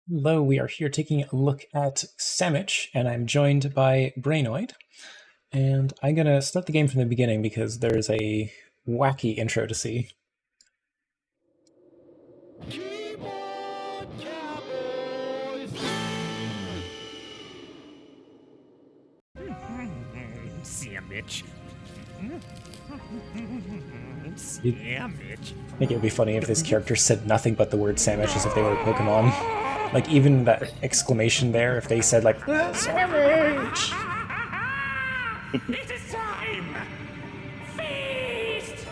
Hello, we are here taking a look at Sammich, and I'm joined by Brainoid. And I'm going to start the game from the beginning because there's a wacky intro to see. Keyboard Cowboys! Sammich. Sammich. I think it would be funny if this character said nothing but the word Sammich as if they were a Pokemon. Like, even that exclamation there, if they said, like, Sammich! It is time! Feast!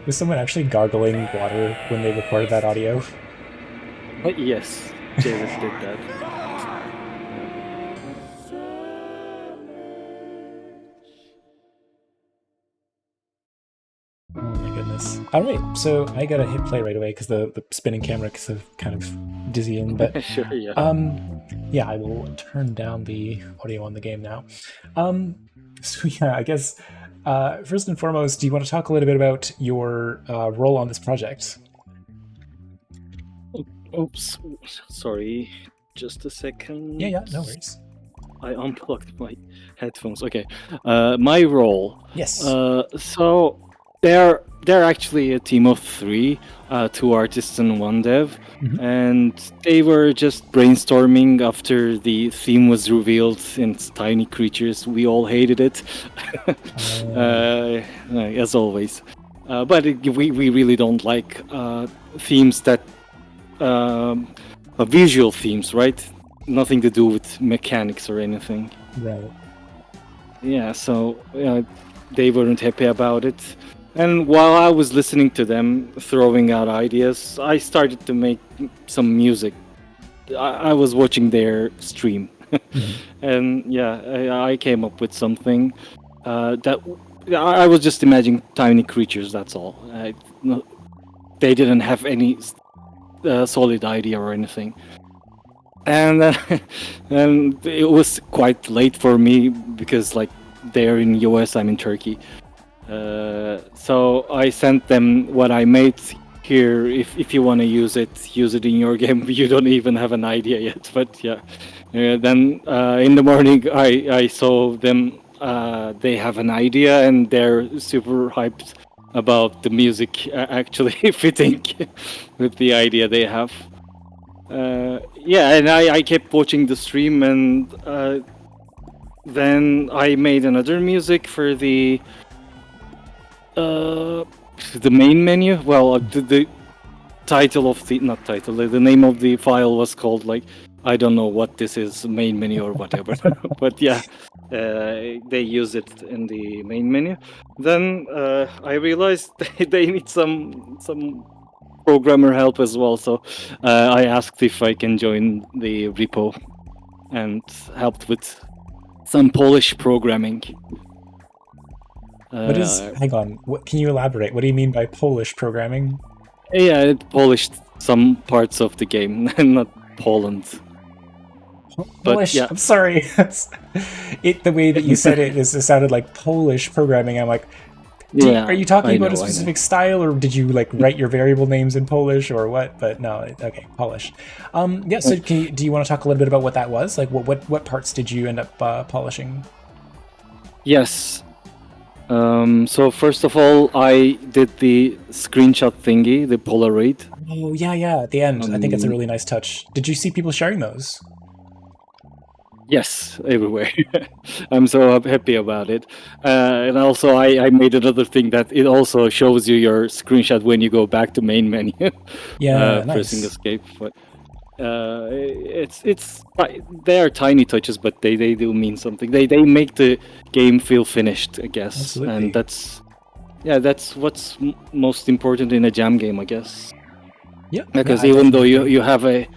Was someone actually gargling water when they recorded that audio? Yes, Javis did that. Oh my goodness. Alright, so I gotta hit play right away because the spinning camera is kind of dizzying, but Sure, yeah. yeah, I will turn down the audio on the game now. So yeah, I guess first and foremost, do you want to talk a little bit about your role on this project? Oops, sorry. Just a second. Yeah, no worries. I unplugged my headphones. Okay. My role. Yes. So they're actually a team of three, two artists and one dev, and they were just brainstorming after the theme was revealed in Tiny Creatures. We all hated it, as always. But we really don't like themes that visual themes, right? Nothing to do with mechanics or anything. Right. Yeah, so they weren't happy about it. And while I was listening to them throwing out ideas, I started to make some music. I was watching their stream. And yeah, I came up with something that I was just imagining tiny creatures, that's all. They didn't have any solid idea or anything. And and it was quite late for me because like they're in US, I'm in Turkey. So I sent them what I made here. If you want to use it in your game. You don't even have an idea yet, but yeah. Then in the morning I saw them. They have an idea and they're super hyped about the music actually fitting with the idea they have. Yeah, and I kept watching the stream, and then I made another music for the main menu. Well, the title of the not title, the name of the file was called like I don't know what this is, main menu or whatever. But yeah, they use it in the main menu. Then I realized they need some programmer help as well, so I asked if I can join the repo and helped with some Polish programming. What is? Hang on. What can you elaborate? What do you mean by Polish programming? Yeah, it polished some parts of the game, not Poland. Polish. Yeah. I'm sorry. The way that you said it sounded like Polish programming. I'm like, are you talking about a specific style, or did you like write your variable names in Polish, or what? But no, okay, Polish. Yeah. So, do you want to talk a little bit about what that was? Like, what parts did you end up polishing? Yes. So first of all, I did the screenshot thingy, the Polaroid. Oh yeah. At the end, I think it's a really nice touch. Did you see people sharing those? Yes, everywhere. I'm so happy about it. And also, I made another thing that it also shows you your screenshot when you go back to main menu. Yeah, nice. Pressing escape. But they are tiny touches, but they do mean something. They make the game feel finished, I guess. Absolutely. And that's what's most important in a jam game, I guess. Yeah. Because even though you have a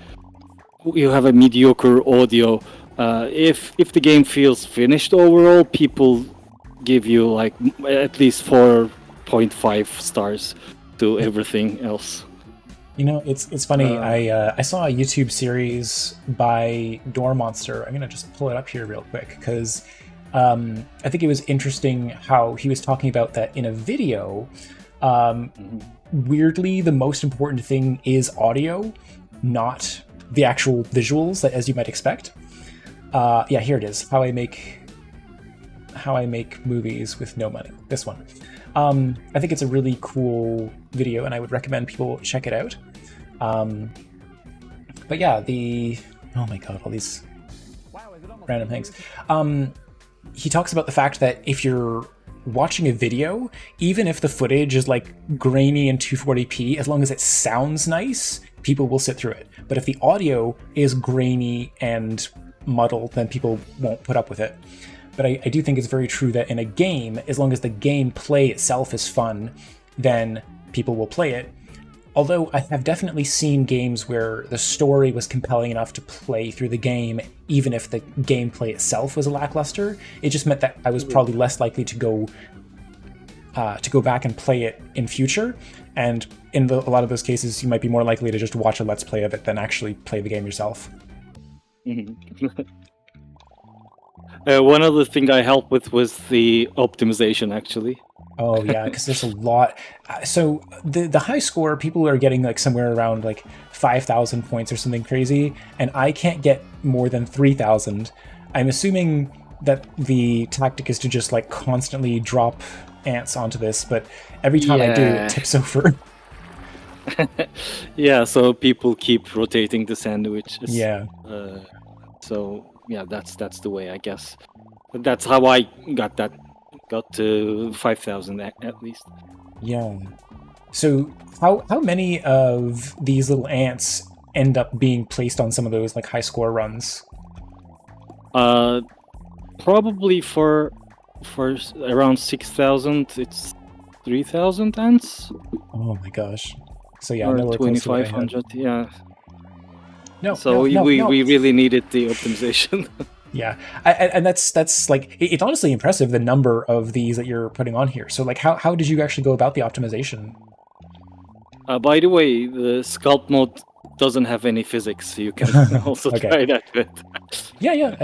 mediocre audio. If the game feels finished overall, people give you like at least 4.5 stars to everything else. You know, it's funny. I saw a YouTube series by Door Monster. I'm gonna just pull it up here real quick because I think it was interesting how he was talking about that in a video. Weirdly, the most important thing is audio, not the actual visuals, as you might expect. Yeah, here it is. How I make movies with no money. This one. I think it's a really cool video, and I would recommend people check it out. But yeah, oh my god, all these random things. He talks about the fact that if you're watching a video, even if the footage is like grainy in 240p, as long as it sounds nice, people will sit through it. But if the audio is grainy and muddled, then people won't put up with it. But I do think it's very true that in a game, as long as the gameplay itself is fun, then people will play it. Although I have definitely seen games where the story was compelling enough to play through the game, even if the gameplay itself was lackluster. It just meant that I was probably less likely to go back and play it in future. And in a lot of those cases, you might be more likely to just watch a Let's Play of it than actually play the game yourself. One other thing I helped with was the optimization, actually. Oh yeah, because there's a lot. So the high score, people are getting like somewhere around like 5,000 points or something crazy, and I can't get more than 3,000. I'm assuming that the tactic is to just like constantly drop ants onto this, but every time I do, it tips over. Yeah, so people keep rotating the sandwiches. Yeah. So yeah, that's the way, I guess. That's how I got to 5,000 at least. Yeah. So how many of these little ants end up being placed on some of those like high score runs? Probably for around 6,000, it's 3,000 ants. Oh my gosh. So yeah, or nowhere close to what I had. 2,500. Yeah. No. So we really needed the optimization. Yeah, and that's like it's honestly impressive, the number of these that you're putting on here. So like, how did you actually go about the optimization? By the way, the sculpt mode doesn't have any physics, so you can also try that with. Yeah,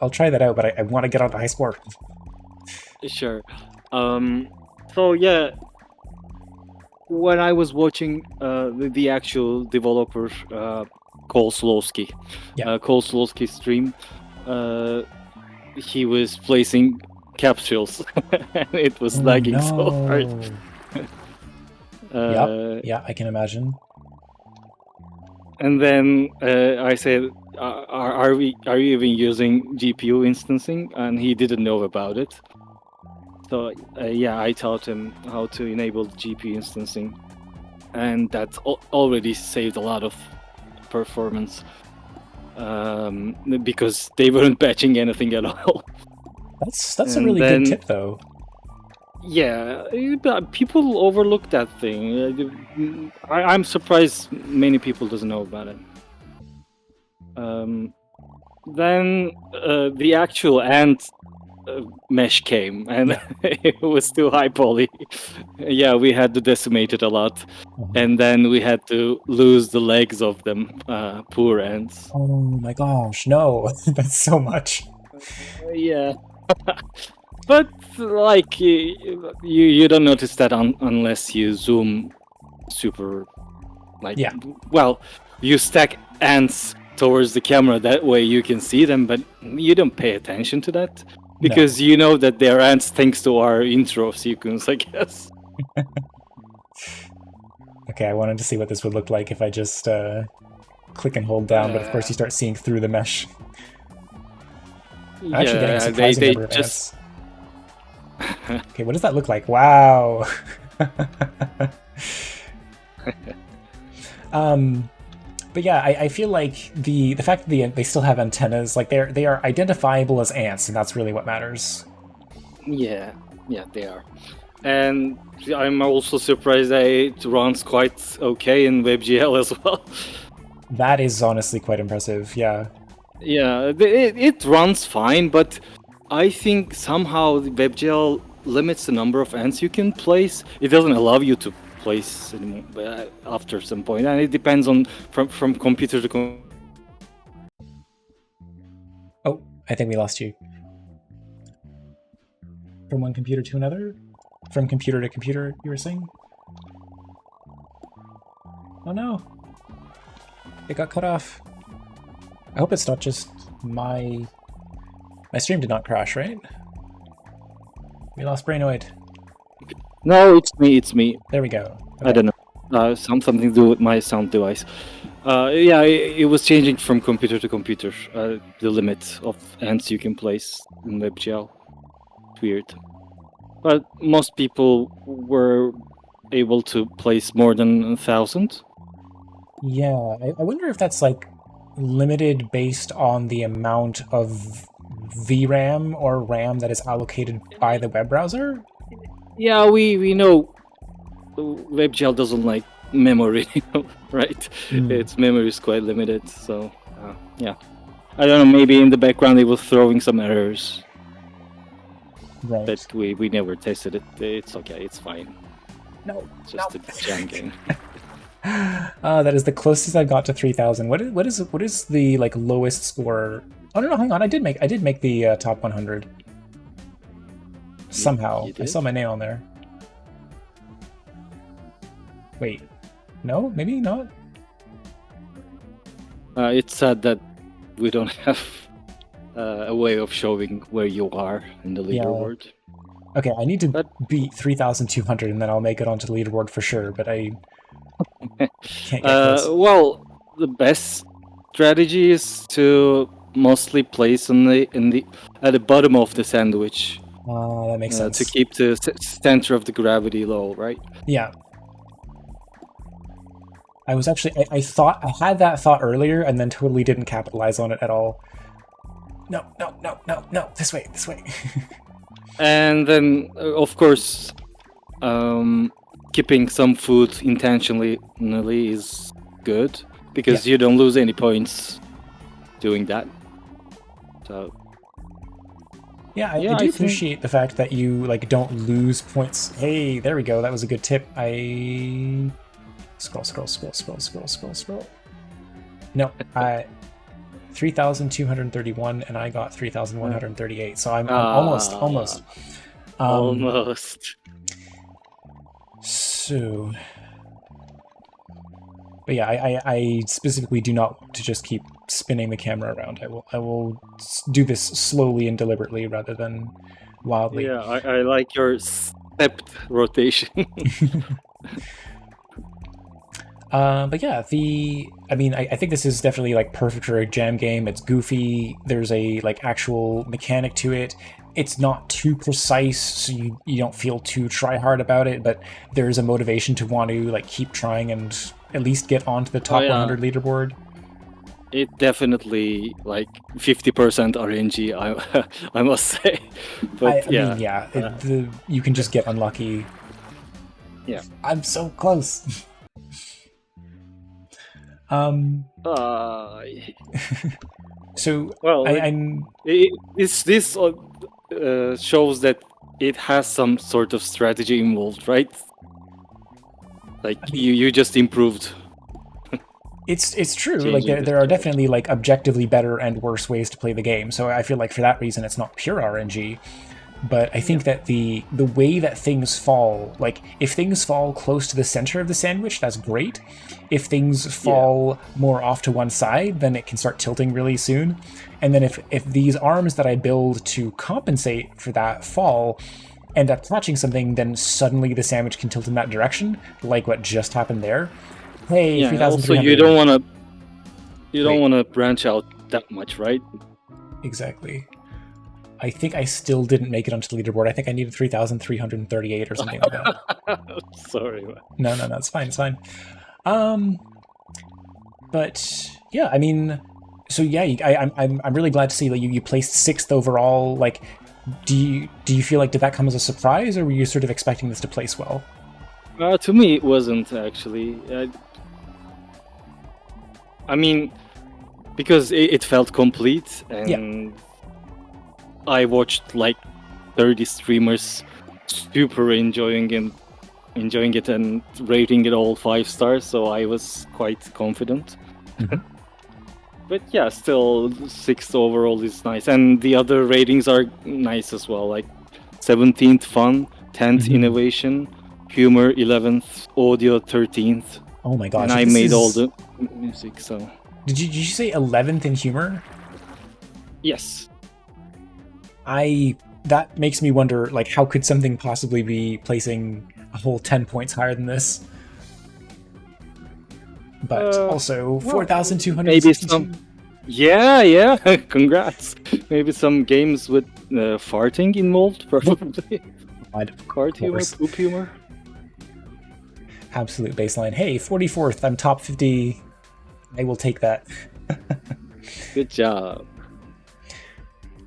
I'll try that out, but I want to get on the high score. Sure. So yeah, when I was watching the actual developer Cole Slowski, Cole Slowski stream. He was placing capsules and it was lagging so hard. Yeah, I can imagine. And then I said, are you even using GPU instancing? And he didn't know about it. So yeah, I taught him how to enable GPU instancing, and that already saved a lot of performance. Because they weren't batching anything at all. That's a really good tip, though. Yeah, people overlook that thing. I'm surprised many people doesn't know about it. Then the actual ant mesh came, and it was too high poly. Yeah, we had to decimate it a lot, and then we had to lose the legs of them. Poor ants. Oh my gosh, no, that's so much. Yeah. But like you don't notice that unless you zoom super, like well, you stack ants towards the camera, that way you can see them, but you don't pay attention to that because you know that they're ants thanks to our intro sequence, I guess. Okay, I wanted to see what this would look like if I just click and hold down, but of course you start seeing through the mesh. I'm actually getting a surprising number of ants. Okay, what does that look like? Wow. But yeah, I feel like the fact that they still have antennas, like they are identifiable as ants, and that's really what matters. Yeah, they are. And I'm also surprised that it runs quite okay in WebGL as well. That is honestly quite impressive, yeah. Yeah, it runs fine, but I think somehow the WebGL limits the number of ants you can place. It doesn't allow you to place anymore after some point, and it depends on from computer to computer. Oh, I think we lost you. from one computer to another? From computer to computer, you were saying? Oh no. It got cut off. I hope it's not just my stream did not crash, right? We lost Brainoid. No, it's me. There we go. Okay. I don't know. Something to do with my sound device. Yeah, it was changing from computer to computer. The limit of ants you can place in WebGL. Weird. But most people were able to place more than 1,000. Yeah, I wonder if that's like limited based on the amount of VRAM or RAM that is allocated by the web browser? Yeah, we know WebGL doesn't like memory, right? Its memory is quite limited, so yeah. I don't know, maybe in the background it was throwing some errors. Right. But we never tested it. It's okay, it's fine. No, It's just a jam game. That is the closest I got to 3,000. What is the like lowest score? Oh no, hang on. I did make the top 100. Somehow you I did? saw my name on there. Wait, no, maybe not. It's sad that we don't have a way of showing where you are in the leaderboard. Okay, I need to But- beat 3,200 and then I'll make it onto the leaderboard for sure. But I can't get close. Well, the best strategy is to mostly place at the bottom of the sandwich That makes sense. to keep the center of the gravity low, right? Yeah. I was actually, I thought, I had that thought earlier and then totally didn't capitalize on it at all. No, this way. And then, of course, keeping some food intentionally is good because you don't lose any points doing that. So Yeah, I I do think- appreciate the fact that you like don't lose points. Hey, there we go. That was a good tip. I scroll. No, I 3,231 and I got 3,138. So I'm almost. Almost. So, but yeah, I specifically do not want to just keep spinning the camera around. I will do this slowly and deliberately rather than wildly. Yeah, I like your stepped rotation. But yeah, I think this is definitely like perfect for a jam game. It's goofy. There's a like actual mechanic to it. It's not too precise, so you don't feel too try hard about it. But there's a motivation to want to like keep trying and at least get onto the top 100 leaderboard. It definitely like 50% RNG, I must say. But you can just get unlucky. Yeah, I'm so close. So well, I'm this shows that it has some sort of strategy involved, right? Like you just improved. It's true. Changing Like the there are definitely like objectively better and worse ways to play the game. So I feel like for that reason it's not pure RNG. But I think that the way that things fall, like if things fall close to the center of the sandwich, that's great. If things fall more off to one side, then it can start tilting really soon. And then if these arms that I build to compensate for that fall end up catching something, then suddenly the sandwich can tilt in that direction, like what just happened there. Hey, Yeah, also 3,300. you don't want to branch out that much, right? Exactly. I think I still didn't make it onto the leaderboard. I think I needed 3,338 or something like that. Sorry, man. No, it's fine. But yeah, I mean, so yeah, I'm really glad to see that you placed 6th overall. Like, do you feel like did that come as a surprise, or were you sort of expecting this to place well? To me, it wasn't actually. I mean, because it felt complete, and I watched like 30 streamers super enjoying it and rating it all 5 stars, so I was quite confident. But yeah, still 6th overall is nice, and the other ratings are nice as well. Like 17th fun, 10th innovation, humor 11th, audio 13th. Oh my gosh! And I made all the music. So did you say 11th in humor? yes. That makes me wonder, like, how could something possibly be placing a whole 10 points higher than this? But also 4,262. Maybe some. Yeah. Congrats. Maybe some games with farting involved, probably. Fart humor, poop humor. Absolute baseline. Hey, 44th. I'm top 50. I will take that. Good job.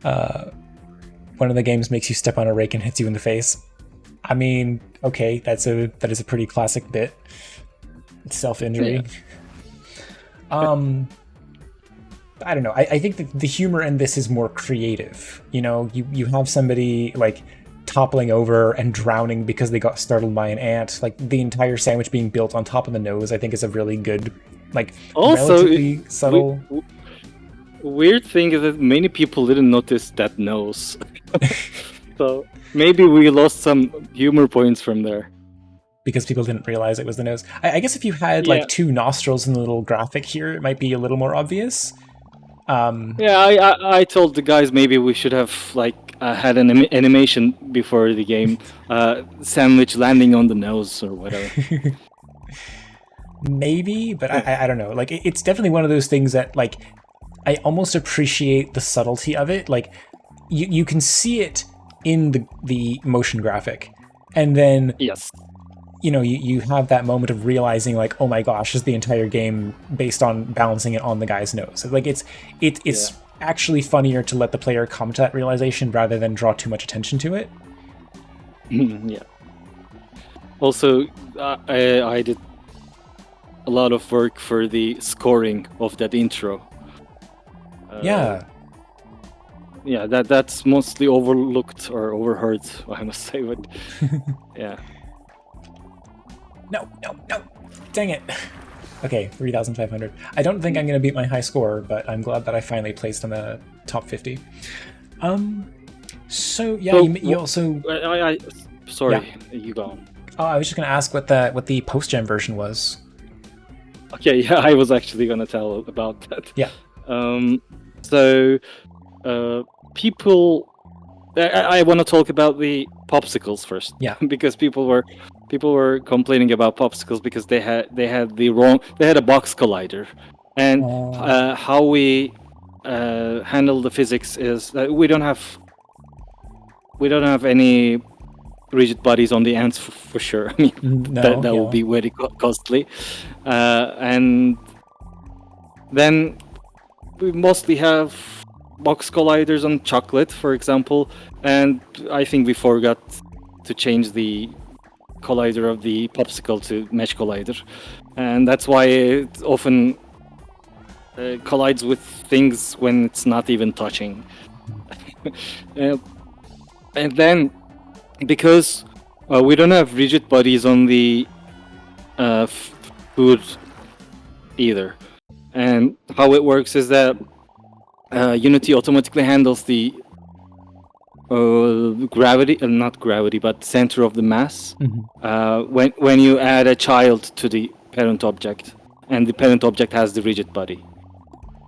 One of the games makes you step on a rake and hits you in the face. I mean, okay, that is a pretty classic bit. It's self-injury. Yeah. I don't know. I think that the humor in this is more creative. You know, you have somebody like toppling over and drowning because they got startled by an ant. Like the entire sandwich being built on top of the nose, I think is a really good, like, also, relatively subtle. Weird thing is that many people didn't notice that nose. So maybe we lost some humor points from there. Because people didn't realize it was the nose. I guess if you had like two nostrils in the little graphic here, it might be a little more obvious. I told the guys maybe we should have like had an animation before the game, sandwich landing on the nose or whatever. Maybe, but I don't know. Like it's definitely one of those things that like I almost appreciate the subtlety of it. Like you can see it in the motion graphic, and then yes. You know, you have that moment of realizing, like, oh my gosh, is the entire game based on balancing it on the guy's nose? Like, it's actually funnier to let the player come to that realization rather than draw too much attention to it. Yeah. Also, I did a lot of work for the scoring of that intro. Yeah, that's mostly overlooked or overheard, I must say, but yeah. No. Dang it. Okay, 3,500. I don't think I'm going to beat my high score, but I'm glad that I finally placed in the top 50. So, yeah, so, you also... Sorry, you go on. Oh, I was just going to ask what the post-gen version was. Okay, yeah, I was actually going to tell about that. Yeah. So, people... I want to talk about the popsicles first. Yeah. Because people were complaining about popsicles because they had a box collider, and how we handle the physics is that we don't have any rigid bodies on the ants for sure. I mean, that would be very costly, and then we mostly have box colliders on chocolate, for example, and I think we forgot to change the collider of the popsicle to mesh collider, and that's why it often collides with things when it's not even touching. And then because we don't have rigid bodies on the food either, and how it works is that Unity automatically handles the not gravity, but center of the mass when you add a child to the parent object, and the parent object has the rigid body.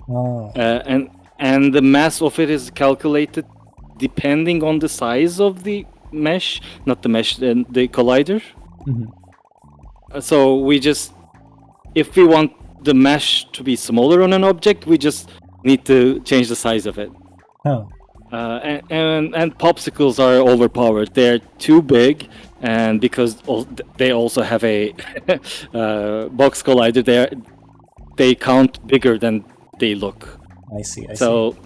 And the mass of it is calculated depending on the size of the mesh, not the mesh, the collider. So if we want the mesh to be smaller on an object, we just need to change the size of it. And popsicles are overpowered. They're too big, and because they also have a box collider, they count bigger than they look. I see. So,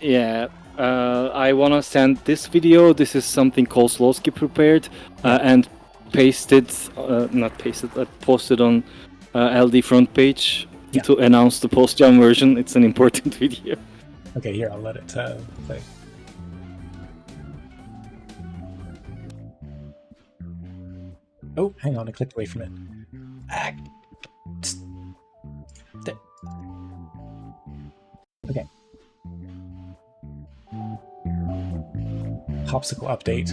yeah, I want to send this video. This is something Kozlowski prepared and posted on LD front page to announce the post-gen version. It's an important video. Okay, here, I'll let it play. Oh, hang on, I clicked away from it. Okay. popsicle update.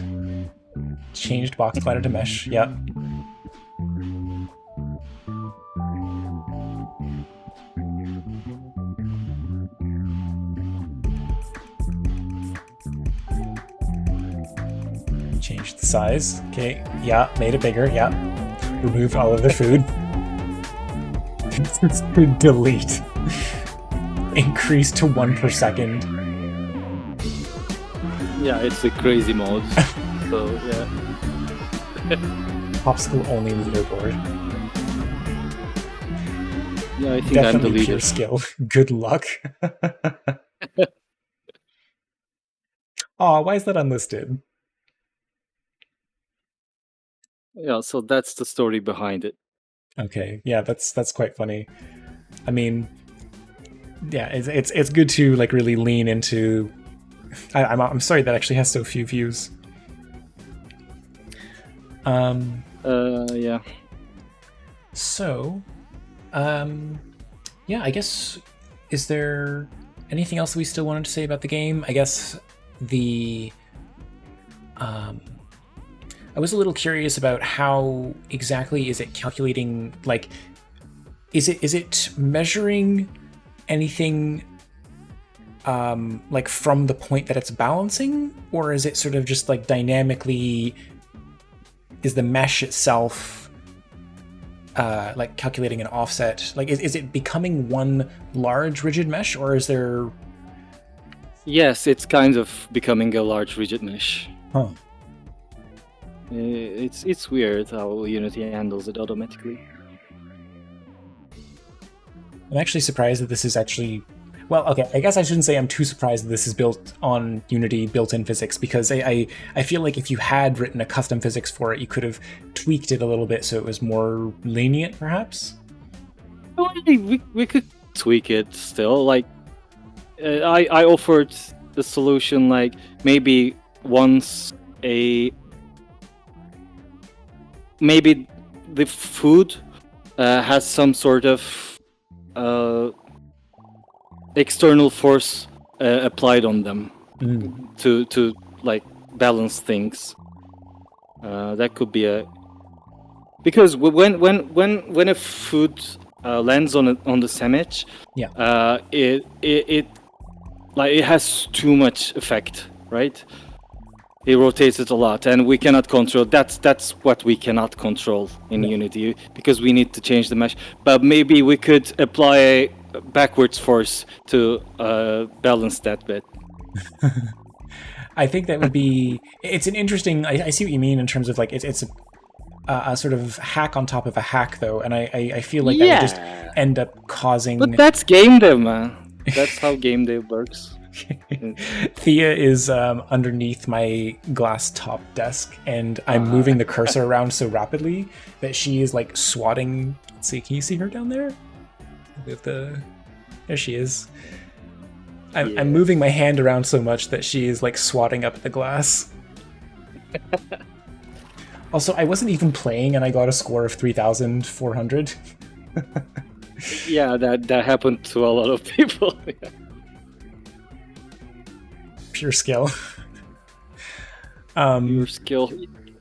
Changed box collider to mesh. Yep. Changed the size. Okay. Yeah. Made it bigger. Yeah. Removed all of the food. Delete. Increase to 1 per second. Yeah, it's a crazy mode. So yeah. Popsicle only leaderboard. Yeah, I think Definitely I'm the pure leader. skill. Good luck. Aw, why is that unlisted? Yeah, so that's the story behind it. Okay, yeah, that's quite funny. I mean, yeah, it's good to like really lean into. I'm sorry that actually has so few views. Yeah. So, yeah, I guess, is there anything else we still wanted to say about the game? I guess I was a little curious about how exactly is it calculating, like, is it measuring anything like from the point that it's balancing, or is it sort of just like dynamically, is the mesh itself like calculating an offset? Like, is it becoming one large rigid mesh, or is there... Yes, it's kind of becoming a large rigid mesh. Huh. It's weird how Unity handles it automatically. I'm actually surprised that this is actually... Well, okay, I guess I shouldn't say I'm too surprised that this is built on Unity built-in physics, because I feel like if you had written a custom physics for it, you could have tweaked it a little bit so it was more lenient, perhaps? Well, we could tweak it still. Like, I offered the solution, like, maybe once maybe the food has some sort of external force applied on them to like balance things. That could be a, because when a food lands on the Sammich, yeah, it has too much effect, right? It rotates it a lot, and we cannot control. That's what we cannot control in Unity, because we need to change the mesh. But maybe we could apply a backwards force to balance that bit. I think that would be... It's an interesting... I see what you mean in terms of like it's a sort of hack on top of a hack, though, and I feel like that would just end up causing... But that's game dev, man. That's how game dev works. Thea is underneath my glass top desk, and I'm moving the cursor around so rapidly that she is like swatting. Let's see, can you see her down there? There she is. I'm moving my hand around so much that she is like swatting up the glass. Also, I wasn't even playing, and I got a score of 3,400. Yeah, that happened to a lot of people. Pure skill. Pure skill.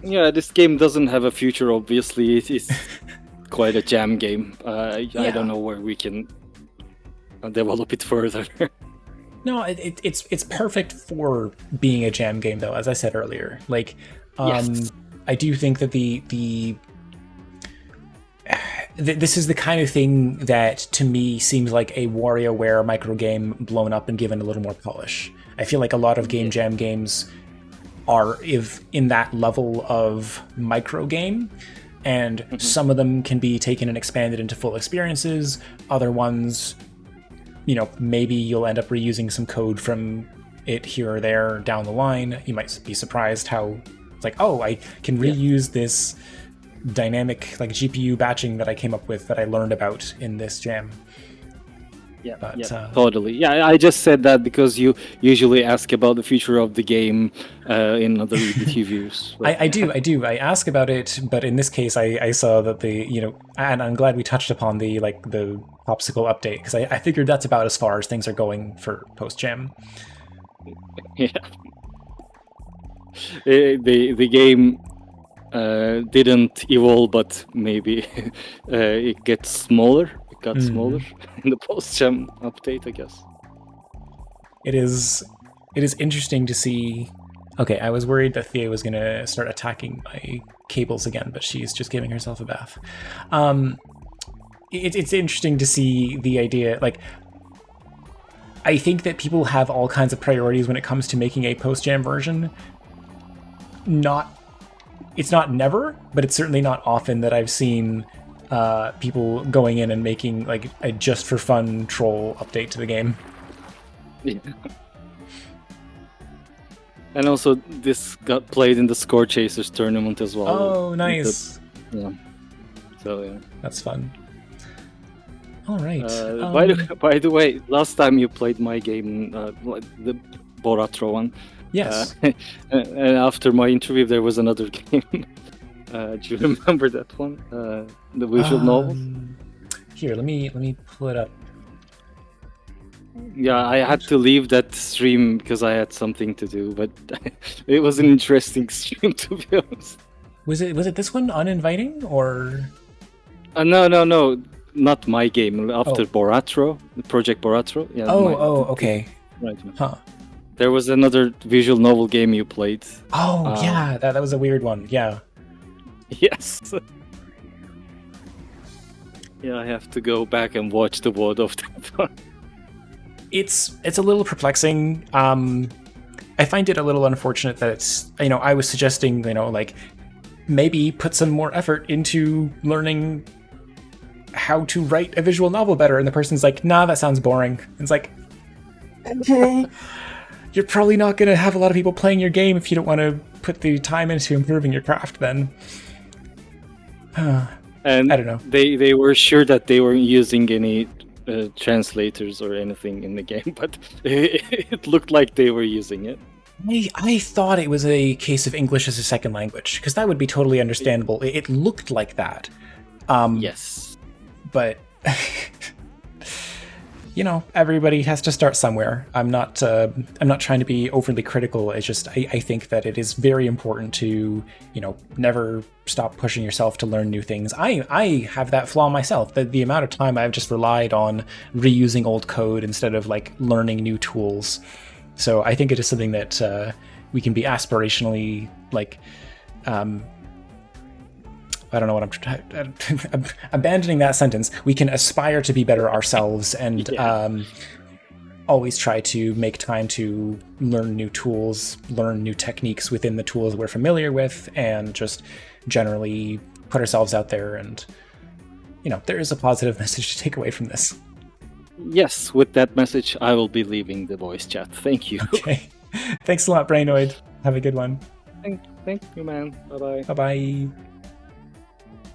Yeah, this game doesn't have a future, obviously. It is quite a jam game. I don't know where we can develop it further. No, it's perfect for being a jam game, though, as I said earlier. Like, yes. I do think that this is the kind of thing that, to me, seems like a WarioWare micro game blown up and given a little more polish. I feel like a lot of game jam games are in that level of micro game, and some of them can be taken and expanded into full experiences. Other ones, maybe you'll end up reusing some code from it here or there down the line. You might be surprised how it's like, oh, I can reuse this dynamic like GPU batching that I came up with that I learned about in this jam. Totally. Yeah, I just said that because you usually ask about the future of the game in other reviews. I do. I ask about it, but in this case, I saw that and I'm glad we touched upon the popsicle update, because I figured that's about as far as things are going for post jam. Yeah. the game didn't evolve, but maybe it gets smaller. It got smaller in the post-gen update, I guess. It is interesting to see. Okay, I was worried that Thea was going to start attacking my cables again, but she's just giving herself a bath. It's interesting to see the idea, like, I think that people have all kinds of priorities when it comes to making a post-gen version. It's not never, but it's certainly not often that I've seen people going in and making like a just for fun troll update to the game. Yeah. And also, this got played in the Score Chasers tournament as well. Oh, nice. Yeah. So yeah. That's fun. All right. By the way, last time you played my game, the Boratro one. Yes. And after my interview, there was another game. Do you remember that one? The visual novel. Here, let me pull it up. Yeah, I had to leave that stream because I had something to do, but it was an interesting stream, to be honest. Was it this one, Uninviting, or? No, not my game. After Boratro, Project Boratro. Yeah. Okay. Right. Huh. There was another visual novel game you played. Oh, yeah, that was a weird one. Yeah. Yes. Yeah, I have to go back and watch the VOD of that one. It's a little perplexing. I find it a little unfortunate that it's, I was suggesting, like, maybe put some more effort into learning how to write a visual novel better, and the person's like, nah, that sounds boring. And it's like, okay, you're probably not going to have a lot of people playing your game if you don't want to put the time into improving your craft then. And I don't know. They were sure that they weren't using any translators or anything in the game, but it looked like they were using it. I thought it was a case of English as a second language, because that would be totally understandable. It looked like that. Yes. But, everybody has to start somewhere. I'm not trying to be overly critical. It's just, I think that it is very important to, never stop pushing yourself to learn new things. I have that flaw myself. The amount of time I've just relied on reusing old code instead of, like, learning new tools. So I think it is something that we can be aspirationally, like, I don't know what I'm trying. Abandoning that sentence, we can aspire to be better ourselves and always try to make time to learn new tools, learn new techniques within the tools we're familiar with, and just generally put ourselves out there. And, there is a positive message to take away from this. Yes, with that message, I will be leaving the voice chat. Thank you. Okay. Thanks a lot, Brainoid. Have a good one. Thank you, man. Bye-bye. Bye-bye.